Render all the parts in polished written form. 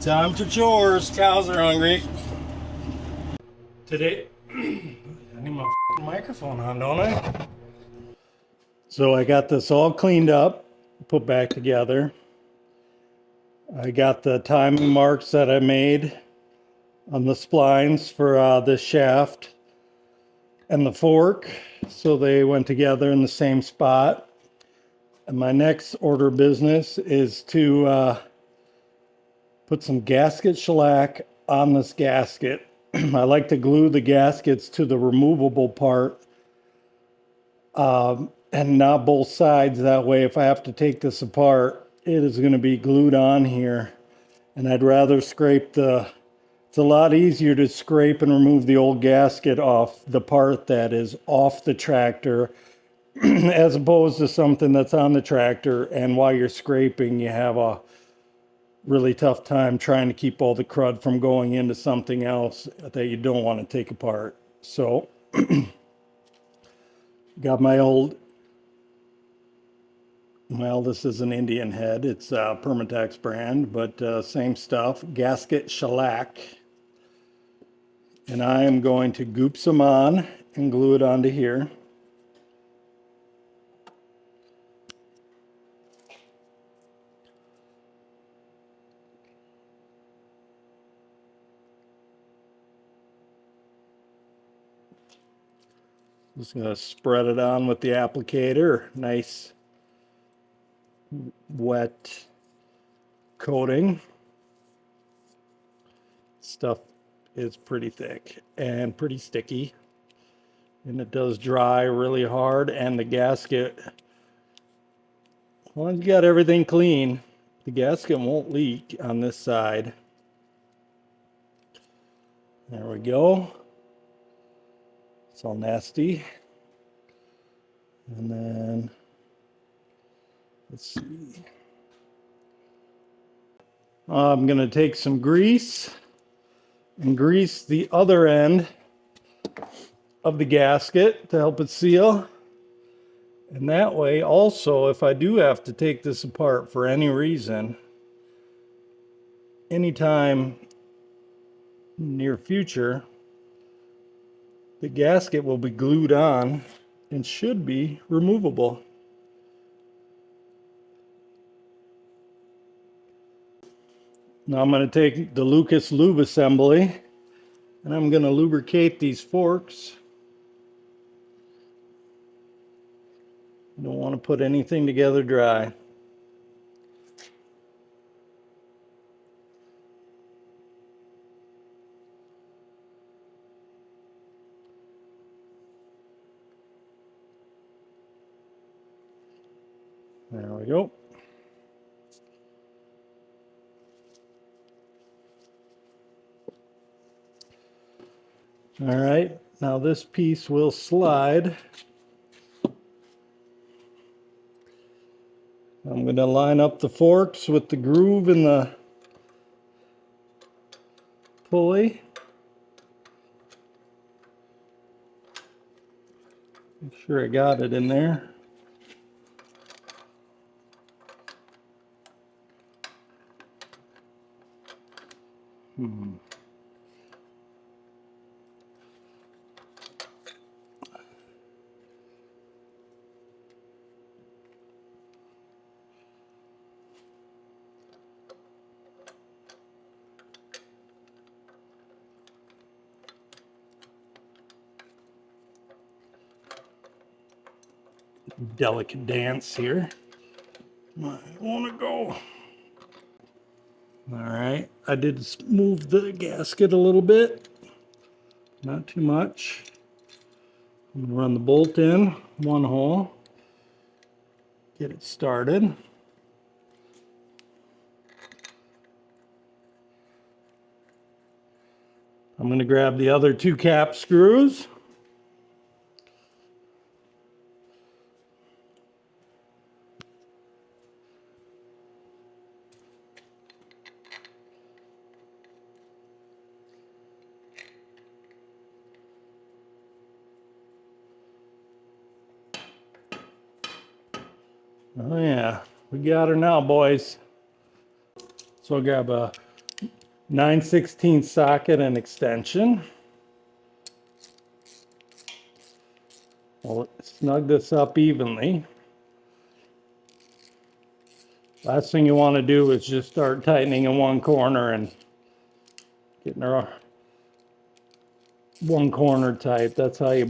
Time for chores. Cows are hungry. Today, I need my microphone on, don't I? So I got this all cleaned up, put back together. I got the timing marks that I made on the splines for this shaft and the fork, so they went together in the same spot. And my next order of business is to put some gasket shellac on this gasket. I like to glue the gaskets to the removable part and not both sides. That way, if I have to take this apart, it is going to be glued on here. And I'd rather scrape it's a lot easier to scrape and remove the old gasket off the part that is off the tractor as opposed to something that's on the tractor. And while you're scraping, you have a really tough time trying to keep all the crud from going into something else that you don't want to take apart. So got my old, well, this is an Indian head. It's a Permatex brand, but same stuff, gasket shellac. And I am going to goop some on and glue it onto here. Just gonna spread it on with the applicator. Nice wet coating. Stuff is pretty thick and pretty sticky, and it does dry really hard. And the gasket, once you got everything clean, the gasket won't leak on this side. There we go. It's all nasty. And then let's see. I'm going to take some grease and grease the other end of the gasket to help it seal. And that way also, if I do have to take this apart for any reason, anytime near future, the gasket will be glued on and should be removable. Now I'm going to take the Lucas lube assembly and I'm going to lubricate these forks. I don't want to put anything together dry. There we go. All right, now this piece will slide. I'm going to line up the forks with the groove in the pulley. Make sure I got it in there. Delicate dance here. I want to go. All right, I did move the gasket a little bit, not too much. I'm going to run the bolt in one hole, get it started. I'm going to grab the other two cap screws. Oh yeah, we got her now, boys. So I'll grab a 9/16 socket and extension. We'll snug this up evenly. Last thing you want to do is just start tightening in one corner and getting her one corner tight. That's how you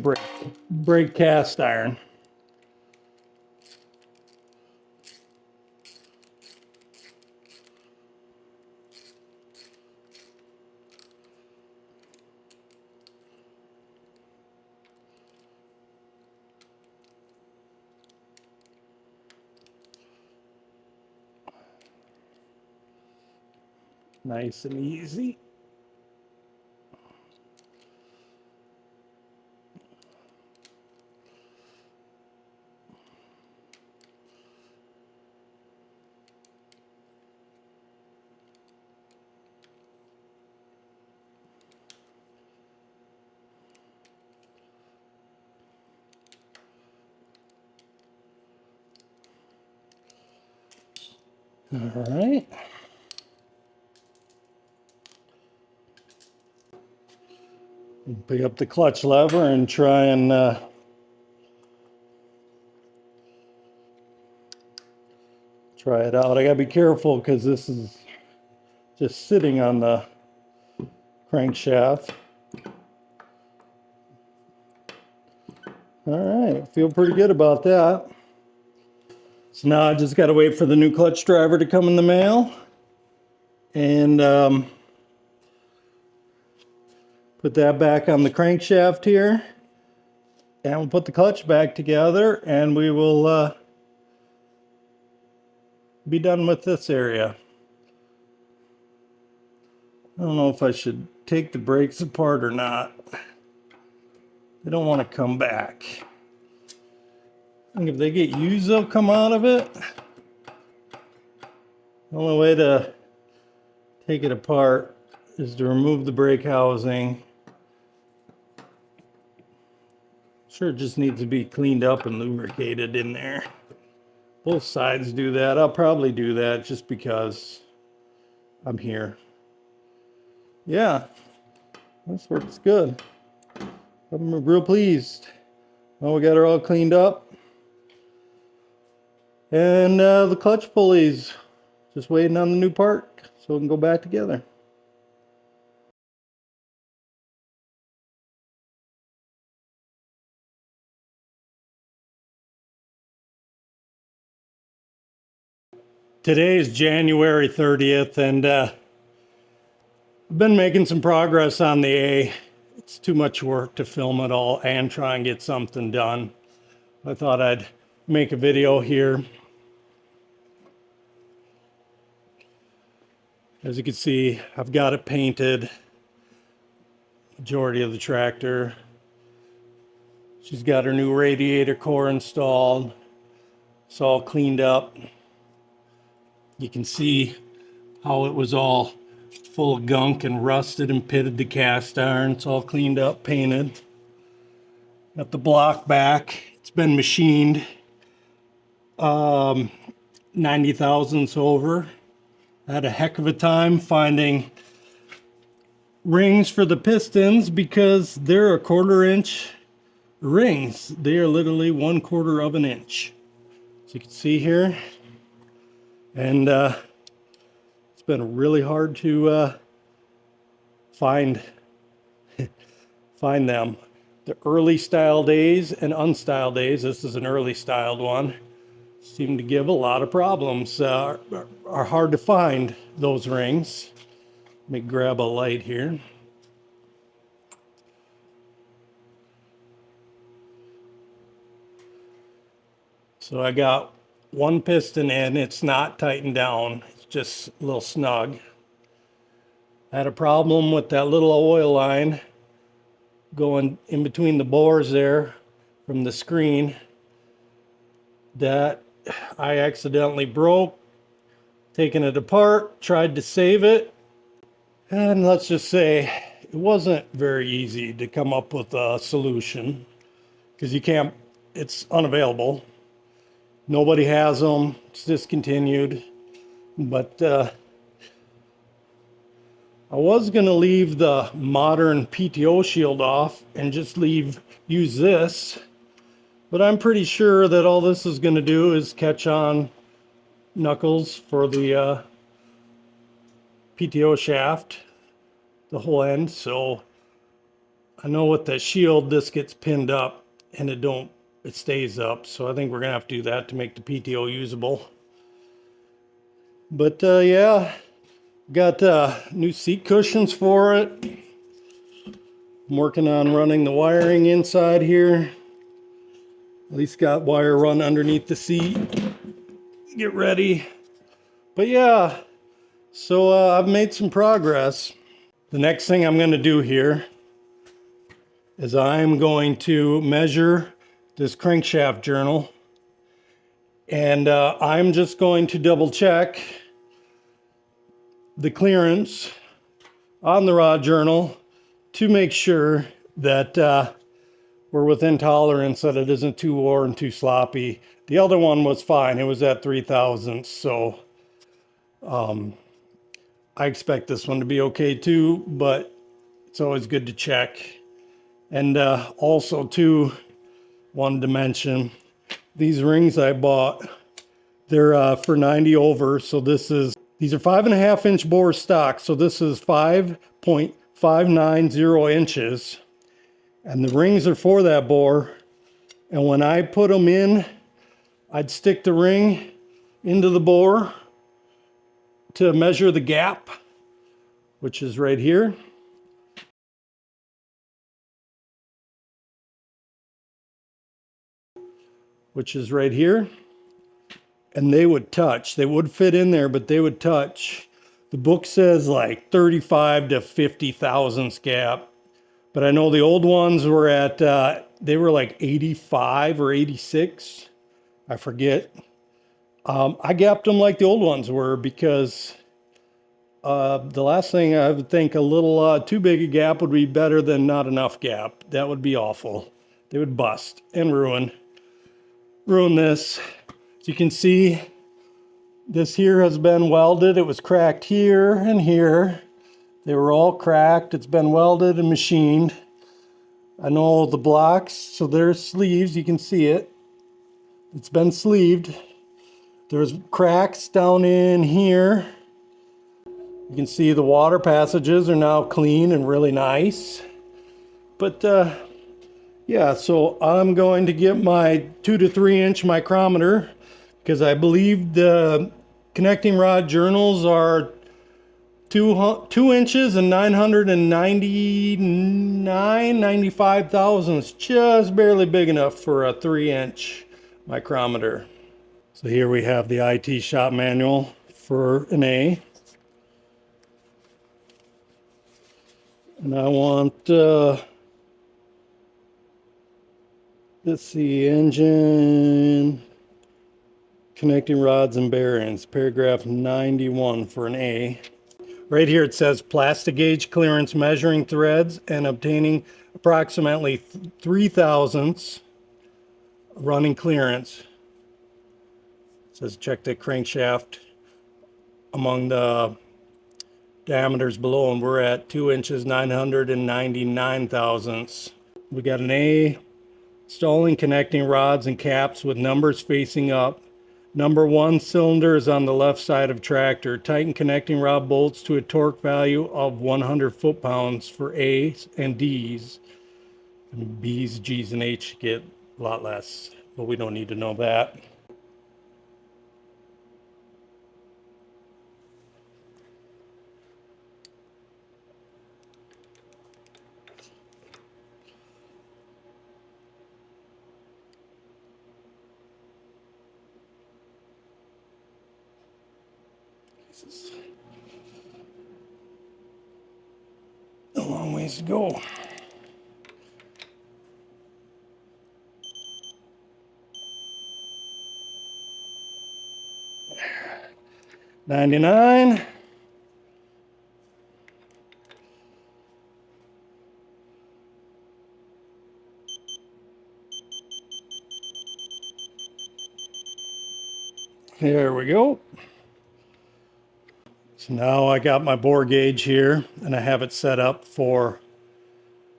break cast iron. Nice and easy. All right. Pick up the clutch lever and try and try it out. I gotta be careful because this is just sitting on the crankshaft. All right, feel pretty good about that. So now I just gotta wait for the new clutch driver to come in the mail and put that back on the crankshaft here. And we'll put the clutch back together and we will be done with this area. I don't know if I should take the brakes apart or not. They don't want to come back. I think if they get used, they'll come out of it. The only way to take it apart is to remove the brake housing. Sure, it just needs to be cleaned up and lubricated in there. Both sides do that. I'll probably do that just because I'm here. Yeah, this works good. I'm real pleased. Well, we got her all cleaned up. And the clutch pulleys, just waiting on the new part so we can go back together. Today is January 30th and I've been making some progress on the A. It's too much work to film it all and try and get something done. I thought I'd make a video here. As you can see, I've got it painted. Majority of the tractor. She's got her new radiator core installed. It's all cleaned up. You can see how it was all full of gunk and rusted and pitted to cast iron. It's all cleaned up, painted. Got the block back. It's been machined 90 thousandths over. I had a heck of a time finding rings for the pistons because they're 1/4 inch rings. They are literally 1/4 of an inch. So you can see here. And it's been really hard to find them. The early style days and unstyled days, this is an early styled one, seem to give a lot of problems. Are hard to find those rings. Let me grab a light here. So I got one piston in, it's not tightened down, it's just a little snug. I had a problem with that little oil line going in between the bores there from the screen that I accidentally broke. Taking it apart, tried to save it, and let's just say it wasn't very easy to come up with a solution because you can't, it's unavailable. Nobody has them, it's discontinued. But I was going to leave the modern PTO shield off and just use this, but I'm pretty sure that all this is going to do is catch on knuckles for the PTO shaft, the whole end. So I know with the shield, this gets pinned up and it stays up. So I think we're gonna have to do that to make the PTO usable. But yeah, got new seat cushions for it. I'm working on running the wiring inside here. At least got wire run underneath the seat. Get ready. But yeah, so I've made some progress. The next thing I'm gonna do here is I'm going to measure this crankshaft journal, and I'm just going to double check the clearance on the rod journal to make sure that we're within tolerance, that it isn't too worn and too sloppy. The other one was fine. It was at 3 thousandths, so I expect this one to be okay too, but it's always good to check. And also too, wanted to mention, these rings I bought, they're for 90 over. So these are 5.5-inch bore stock. So this is 5.590 inches. And the rings are for that bore. And when I put them in, I'd stick the ring into the bore to measure the gap, which is right here. And they would touch. They would fit in there, but they would touch. The book says like 35 to 50 thousandths gap. But I know the old ones were at, they were like 85 or 86. I forget. I gapped them like the old ones were because the last thing I would think, a little too big a gap would be better than not enough gap. That would be awful. They would bust and ruin this. As you can see, this here has been welded. It was cracked here and here. They were all cracked. It's been welded and machined. I know the blocks, so there's sleeves. You can see it. It's been sleeved. There's cracks down in here. You can see the water passages are now clean and really nice. But yeah, so I'm going to get my 2 to 3 inch micrometer, because I believe the connecting rod journals are 2 inches and 95 thousandths, just barely big enough for a 3-inch micrometer. So here we have the IT shop manual for an A. And I want, let's see, engine, connecting rods and bearings, paragraph 91 for an A. Right here it says Plastigage clearance measuring threads and obtaining approximately 3 thousandths running clearance. It says check the crankshaft among the diameters below, and we're at 2 inches 999 thousandths. We got an A, installing connecting rods and caps with numbers facing up. Number 1 cylinder is on the left side of tractor. Tighten connecting rod bolts to a torque value of 100 foot-pounds for A's and D's. And B's, G's, and H get a lot less, but we don't need to know that. This is a long ways to go. $99. There we go. So now I got my bore gauge here and I have it set up for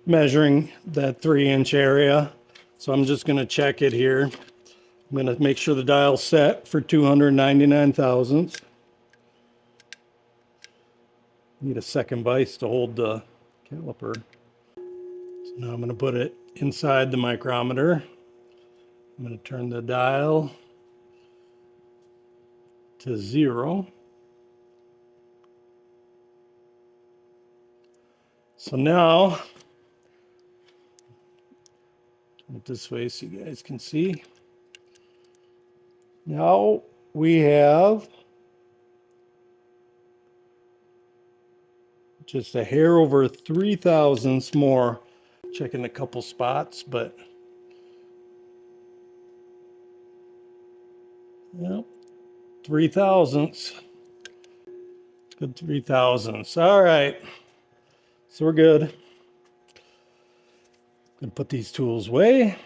measuring that 3-inch area. So I'm just going to check it here. I'm going to make sure the dial's set for 299 thousandths. Need a second vise to hold the caliper. So now I'm going to put it inside the micrometer. I'm going to turn the dial to 0. So now, turn it this way so you guys can see. Now we have just a hair over 3 thousandths more. Checking a couple spots, but yeah, 3 thousandths. Good 3 thousandths. All right, so we're good. Gonna put these tools away.